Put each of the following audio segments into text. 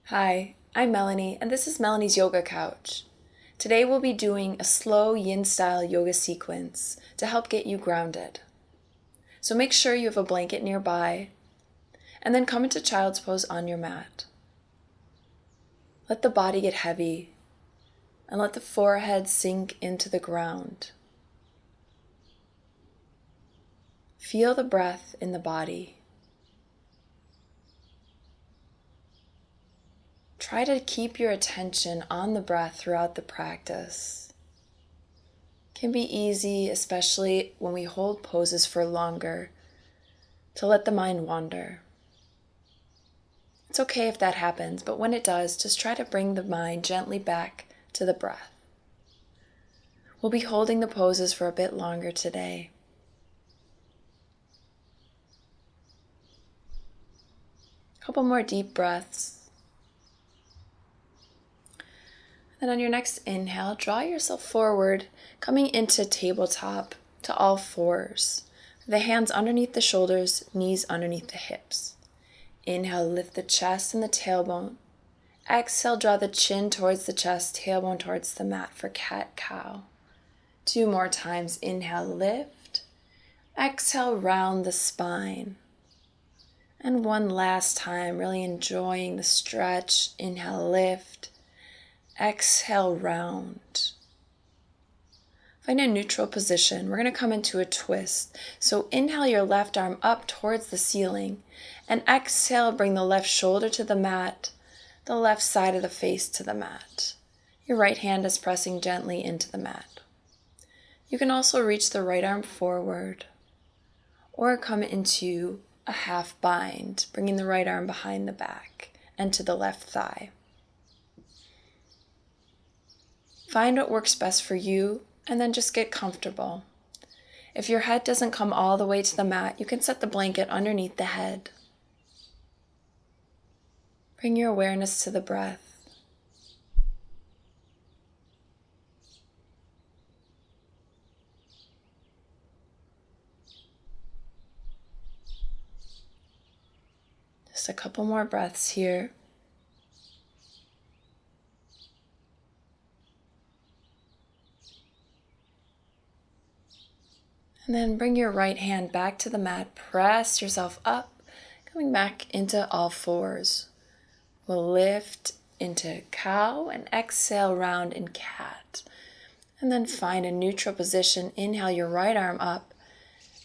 Hi, I'm Melanie, and this is Melanie's Yoga Couch. Today we'll be doing a slow yin-style yoga sequence to help get you grounded. So make sure you have a blanket nearby, and then come into child's pose on your mat. Let the body get heavy, and let the forehead sink into the ground. Feel the breath in the body. Try to keep your attention on the breath throughout the practice. It can be easy, especially when we hold poses for longer, to let the mind wander. It's okay if that happens, but when it does, just try to bring the mind gently back to the breath. We'll be holding the poses for a bit longer today. A couple more deep breaths. Then on your next inhale, draw yourself forward, coming into tabletop to all fours. The hands underneath the shoulders, knees underneath the hips. Inhale, lift the chest and the tailbone. Exhale, draw the chin towards the chest, tailbone towards the mat for cat-cow. 2 more times. Inhale, lift. Exhale, round the spine. And one last time, really enjoying the stretch. Inhale, lift. Exhale, round. Find a neutral position. We're going to come into a twist. So inhale your left arm up towards the ceiling, and exhale, bring the left shoulder to the mat, the left side of the face to the mat. Your right hand is pressing gently into the mat. You can also reach the right arm forward, or come into a half bind, bringing the right arm behind the back and to the left thigh. Find what works best for you, and then just get comfortable. If your head doesn't come all the way to the mat, you can set the blanket underneath the head. Bring your awareness to the breath. Just a couple more breaths here. And then bring your right hand back to the mat, press yourself up, coming back into all fours. We'll lift into cow and exhale round in cat. And then find a neutral position. Inhale your right arm up.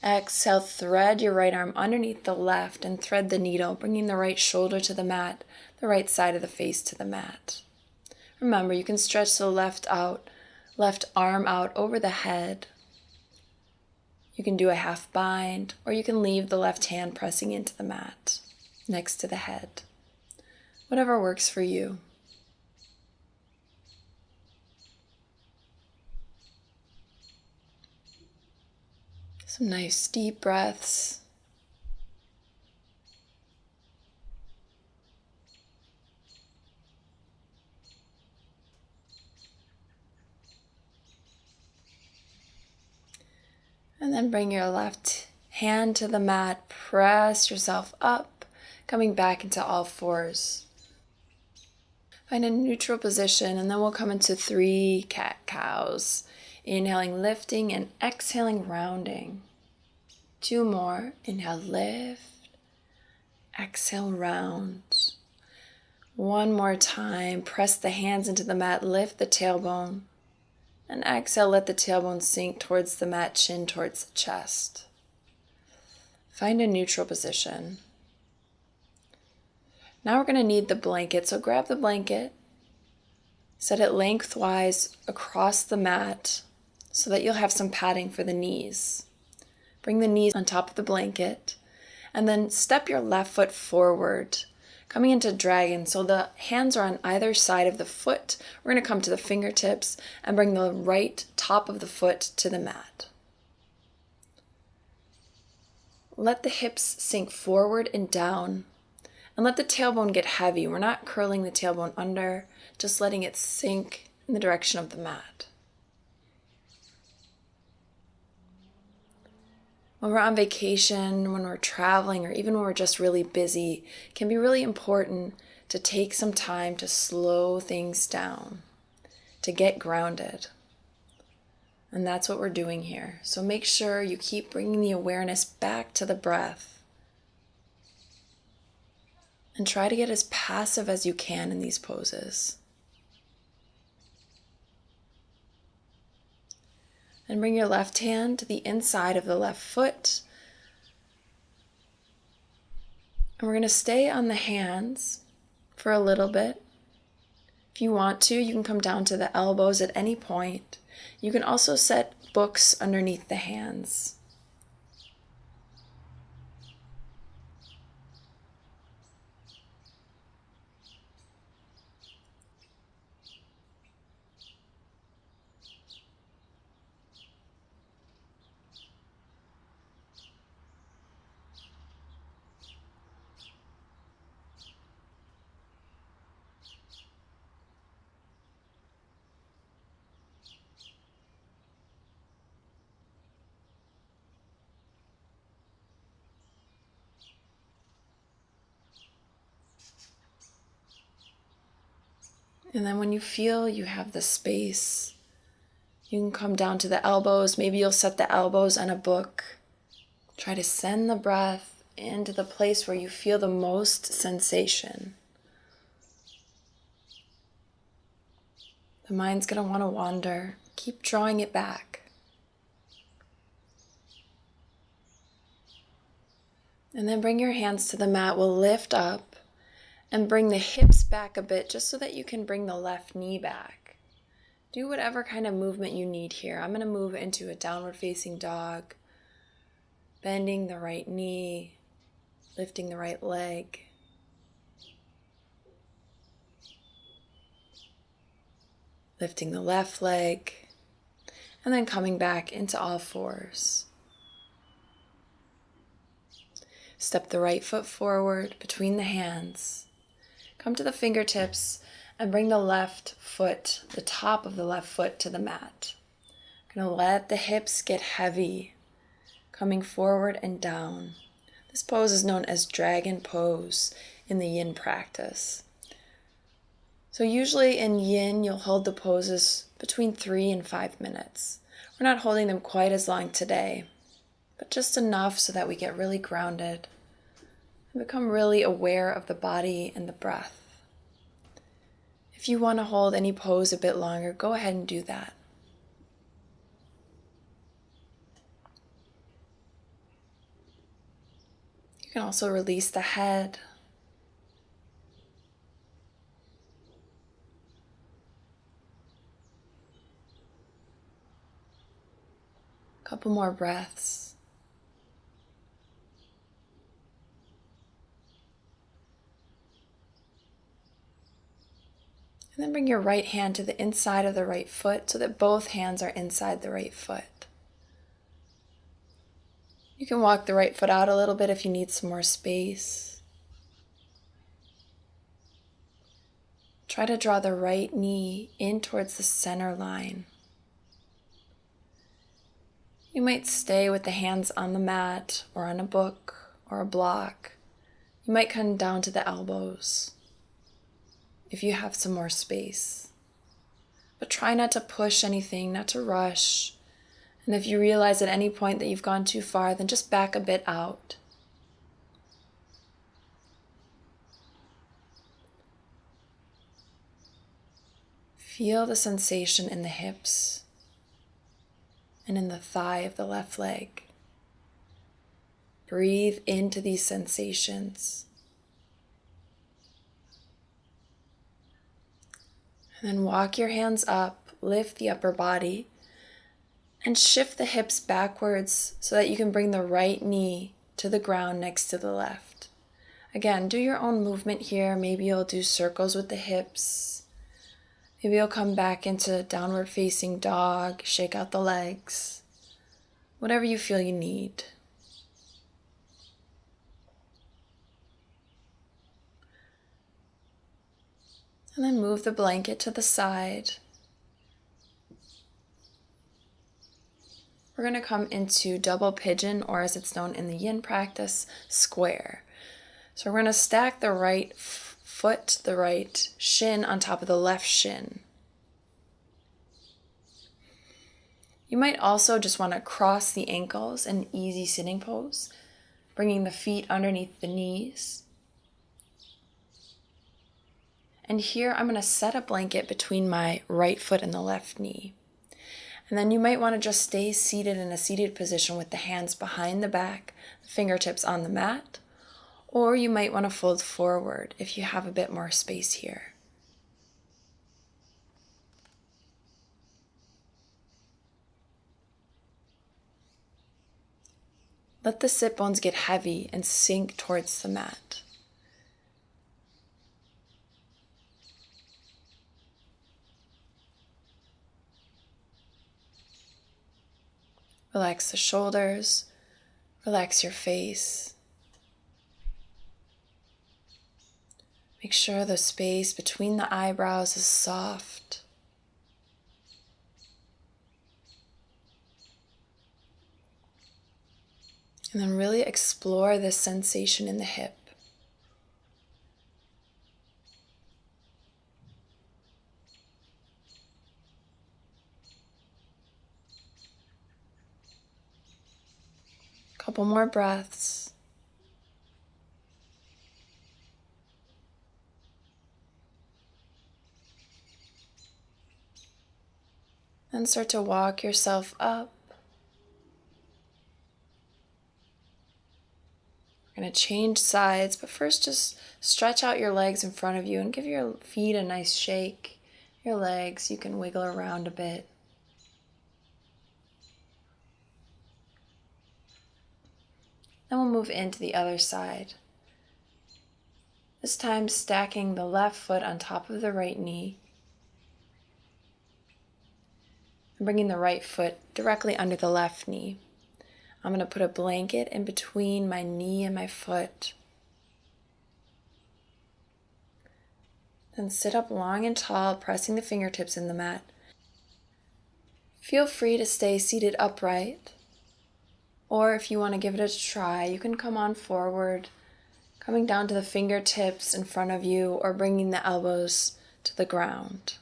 Exhale, thread your right arm underneath the left and thread the needle, bringing the right shoulder to the mat, the right side of the face to the mat. Remember, you can stretch the left arm out over the head. You can do a half bind, or you can leave the left hand pressing into the mat next to the head. Whatever works for you. Some nice deep breaths. And then bring your left hand to the mat, press yourself up, coming back into all fours. Find a neutral position, and then we'll come into 3 cat-cows. Inhaling, lifting, and exhaling, rounding. 2 more. Inhale, lift. Exhale, round. 1 more time. Press the hands into the mat, lift the tailbone. And exhale, let the tailbone sink towards the mat, chin towards the chest. Find a neutral position. Now we're going to need the blanket, so grab the blanket, set it lengthwise across the mat so that you'll have some padding for the knees. Bring the knees on top of the blanket, and then step your left foot forward, coming into dragon. So the hands are on either side of the foot. We're going to come to the fingertips and bring the right top of the foot to the mat. Let the hips sink forward and down, and let the tailbone get heavy. We're not curling the tailbone under, just letting it sink in the direction of the mat. When we're on vacation, when we're traveling, or even when we're just really busy, it can be really important to take some time to slow things down, to get grounded. And that's what we're doing here. So make sure you keep bringing the awareness back to the breath. And try to get as passive as you can in these poses. And bring your left hand to the inside of the left foot. And we're going to stay on the hands for a little bit. If you want to, you can come down to the elbows at any point. You can also set books underneath the hands. And then when you feel you have the space, you can come down to the elbows. Maybe you'll set the elbows on a book. Try to send the breath into the place where you feel the most sensation. The mind's going to want to wander. Keep drawing it back. And then bring your hands to the mat. We'll lift up and bring the hips back a bit just so that you can bring the left knee back. Do whatever kind of movement you need here. I'm going to move into a downward facing dog, bending the right knee, lifting the right leg. Lifting the left leg, and then coming back into all fours. Step the right foot forward between the hands. Come to the fingertips and bring the left foot, the top of the left foot to the mat. I'm going to let the hips get heavy, coming forward and down. This pose is known as dragon pose in the yin practice. So usually in yin, you'll hold the poses between 3 and 5 minutes. We're not holding them quite as long today, but just enough so that we get really grounded and become really aware of the body and the breath. If you want to hold any pose a bit longer, go ahead and do that. You can also release the head. A couple more breaths. And then bring your right hand to the inside of the right foot so that both hands are inside the right foot. You can walk the right foot out a little bit if you need some more space. Try to draw the right knee in towards the center line. You might stay with the hands on the mat or on a book or a block. You might come down to the elbows if you have some more space. But try not to push anything, not to rush. And if you realize at any point that you've gone too far, then just back a bit out. Feel the sensation in the hips and in the thigh of the left leg. Breathe into these sensations. And then walk your hands up, lift the upper body, and shift the hips backwards so that you can bring the right knee to the ground next to the left. Again, do your own movement here. Maybe you'll do circles with the hips. Maybe you'll come back into downward facing dog, shake out the legs. Whatever you feel you need. And then move the blanket to the side. We're going to come into double pigeon, or as it's known in the yin practice, square. So we're going to stack the right foot, the right shin on top of the left shin. You might also just want to cross the ankles in easy sitting pose, bringing the feet underneath the knees. And here I'm going to set a blanket between my right foot and the left knee. And then you might want to just stay seated in a seated position with the hands behind the back, the fingertips on the mat, or you might want to fold forward if you have a bit more space here. Let the sit bones get heavy and sink towards the mat. Relax the shoulders, relax your face. Make sure the space between the eyebrows is soft. And then really explore this sensation in the hip. Couple more breaths. And start to walk yourself up. We're going to change sides, but first just stretch out your legs in front of you and give your feet a nice shake. Your legs, you can wiggle around a bit. Then we'll move into the other side. This time stacking the left foot on top of the right knee. And bringing the right foot directly under the left knee. I'm going to put a blanket in between my knee and my foot. Then sit up long and tall, pressing the fingertips in the mat. Feel free to stay seated upright. Or if you want to give it a try, you can come on forward, coming down to the fingertips in front of you or bringing the elbows to the ground.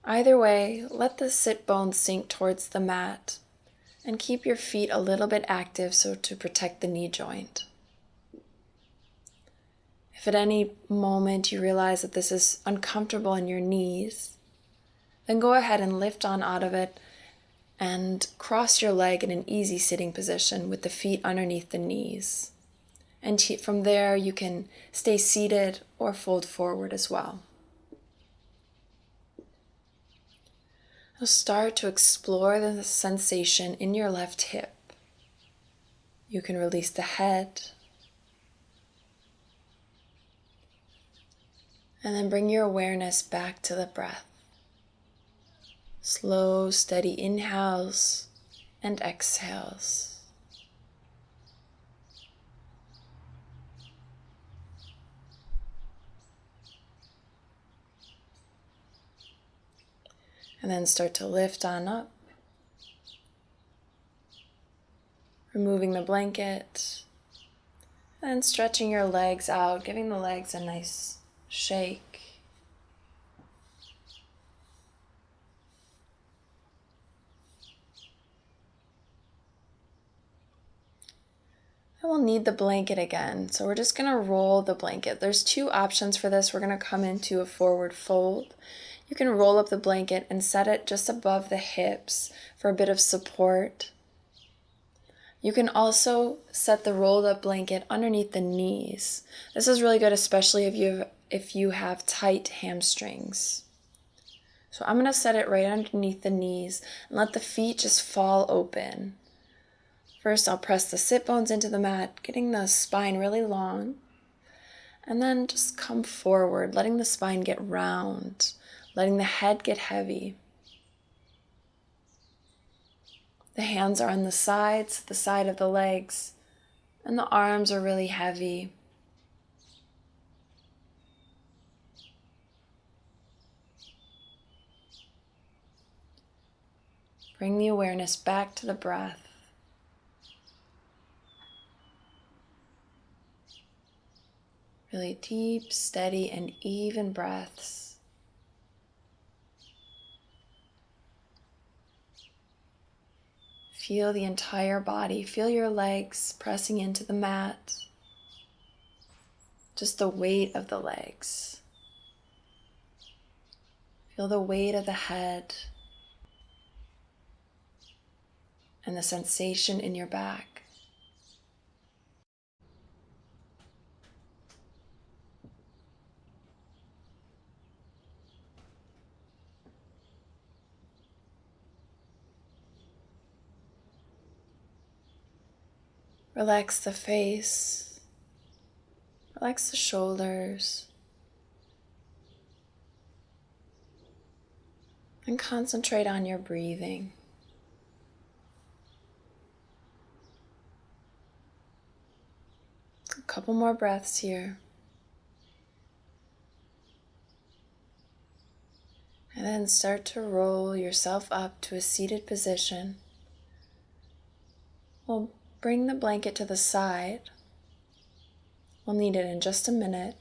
Either way, let the sit bones sink towards the mat and keep your feet a little bit active so to protect the knee joint. If at any moment you realize that this is uncomfortable in your knees, then go ahead and lift on out of it and cross your leg in an easy sitting position with the feet underneath the knees. And from there you can stay seated or fold forward as well. Now start to explore the sensation in your left hip. You can release the head. And then bring your awareness back to the breath. Slow, steady inhales and exhales. And then start to lift on up. Removing the blanket. And stretching your legs out, giving the legs a nice shake. I will need the blanket again, so we're just going to roll the blanket. There's two options for this. We're going to come into a forward fold. You can roll up the blanket and set it just above the hips for a bit of support. You can also set the rolled up blanket underneath the knees. This is really good, especially if you have tight hamstrings. So I'm going to set it right underneath the knees and let the feet just fall open. First, I'll press the sit bones into the mat, getting the spine really long. And then just come forward, letting the spine get round, letting the head get heavy. The hands are on the sides, the side of the legs, and the arms are really heavy. Bring the awareness back to the breath. Really deep, steady, and even breaths. Feel the entire body. Feel your legs pressing into the mat. Just the weight of the legs. Feel the weight of the head and the sensation in your back. Relax the face, relax the shoulders, and concentrate on your breathing. A couple more breaths here. And then start to roll yourself up to a seated position. We'll bring the blanket to the side. We'll need it in just a minute.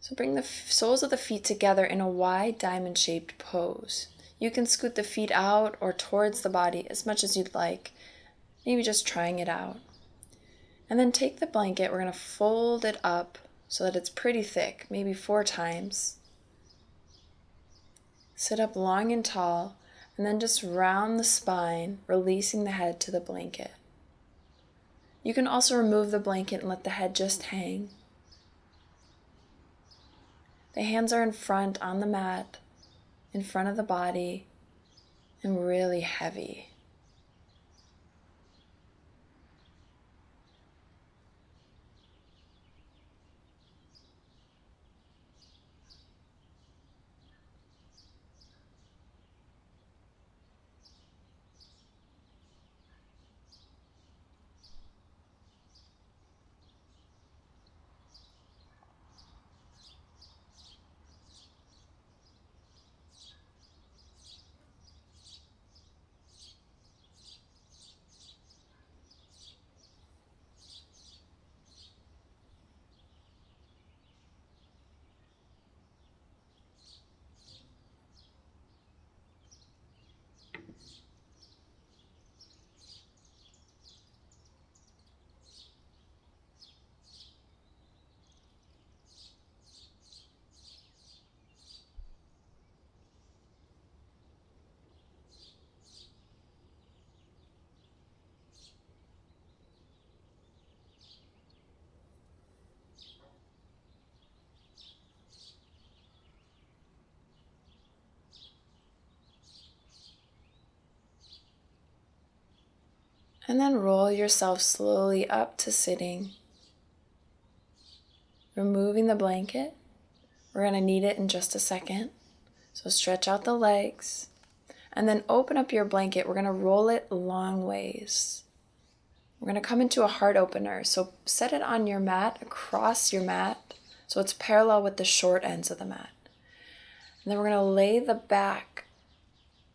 So bring the soles of the feet together in a wide diamond-shaped pose. You can scoot the feet out or towards the body as much as you'd like, maybe just trying it out. And then take the blanket, we're going to fold it up so that it's pretty thick, maybe 4 times. Sit up long and tall, and then just round the spine, releasing the head to the blanket. You can also remove the blanket and let the head just hang. The hands are in front on the mat, in front of the body, and really heavy. And then roll yourself slowly up to sitting. Removing the blanket. We're going to need it in just a second. So stretch out the legs. And then open up your blanket. We're going to roll it long ways. We're going to come into a heart opener. So set it on your mat, across your mat, so it's parallel with the short ends of the mat. And then we're going to lay the back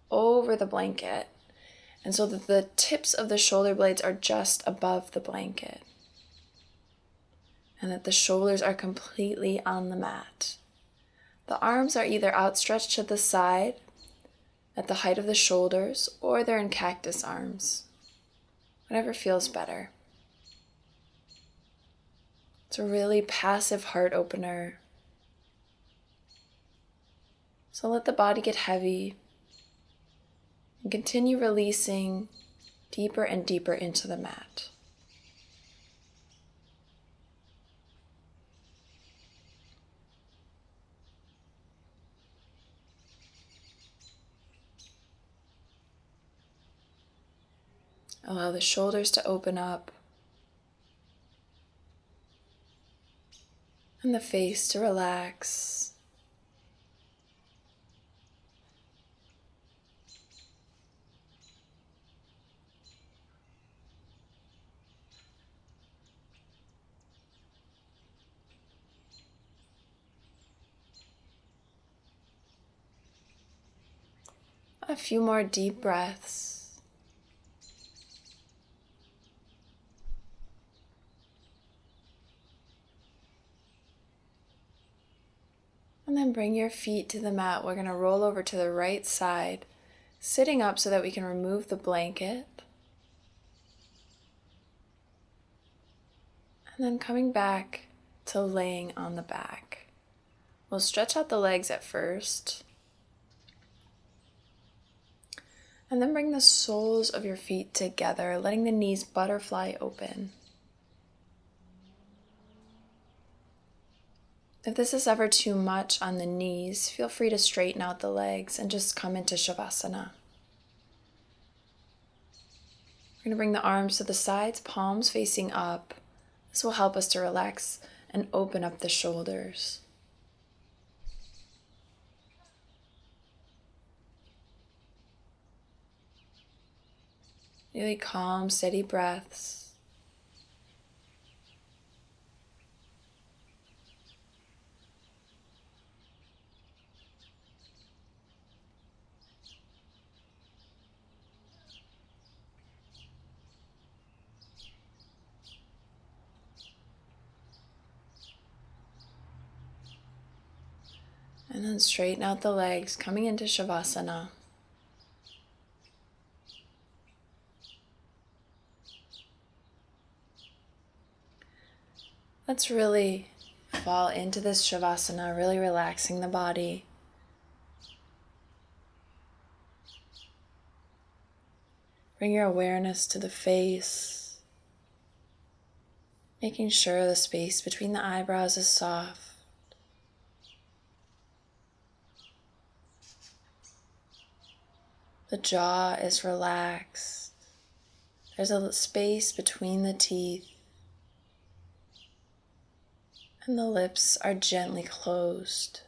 over the blanket, and so that the tips of the shoulder blades are just above the blanket, and that the shoulders are completely on the mat. The arms are either outstretched to the side at the height of the shoulders, or they're in cactus arms. Whatever feels better. It's a really passive heart opener. So let the body get heavy and continue releasing deeper and deeper into the mat. Allow the shoulders to open up and the face to relax. A few more deep breaths. And then bring your feet to the mat. We're going to roll over to the right side, sitting up so that we can remove the blanket. And then coming back to laying on the back. We'll stretch out the legs at first. And then bring the soles of your feet together, letting the knees butterfly open. If this is ever too much on the knees, feel free to straighten out the legs and just come into Savasana. We're going to bring the arms to the sides, palms facing up. This will help us to relax and open up the shoulders. Really calm, steady breaths. And then straighten out the legs, coming into Savasana. Let's really fall into this Savasana, really relaxing the body. Bring your awareness to the face, making sure the space between the eyebrows is soft. The jaw is relaxed. There's a space between the teeth, and the lips are gently closed.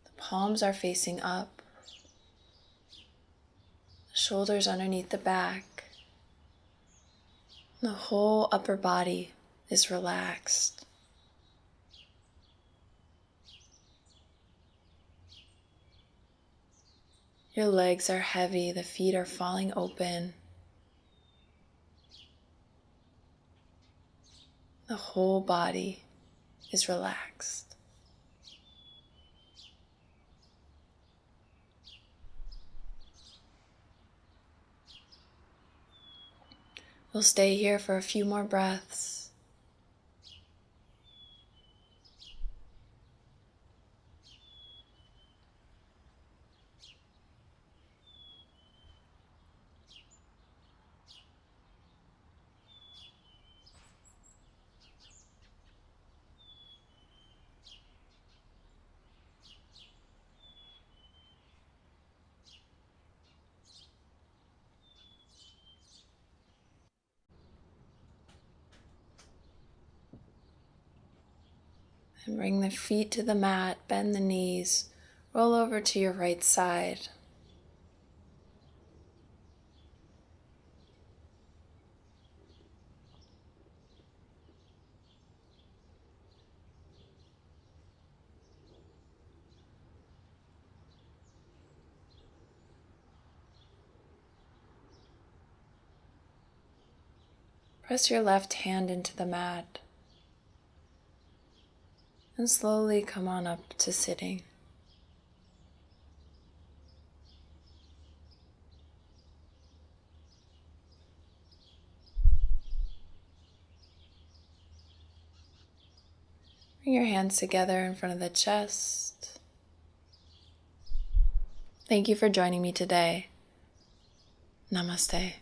The palms are facing up. The shoulders underneath the back. The whole upper body is relaxed. Your legs are heavy, the feet are falling open. The whole body is relaxed. We'll stay here for a few more breaths. And bring the feet to the mat, bend the knees, roll over to your right side. Press your left hand into the mat and slowly come on up to sitting. Bring your hands together in front of the chest. Thank you for joining me today. Namaste.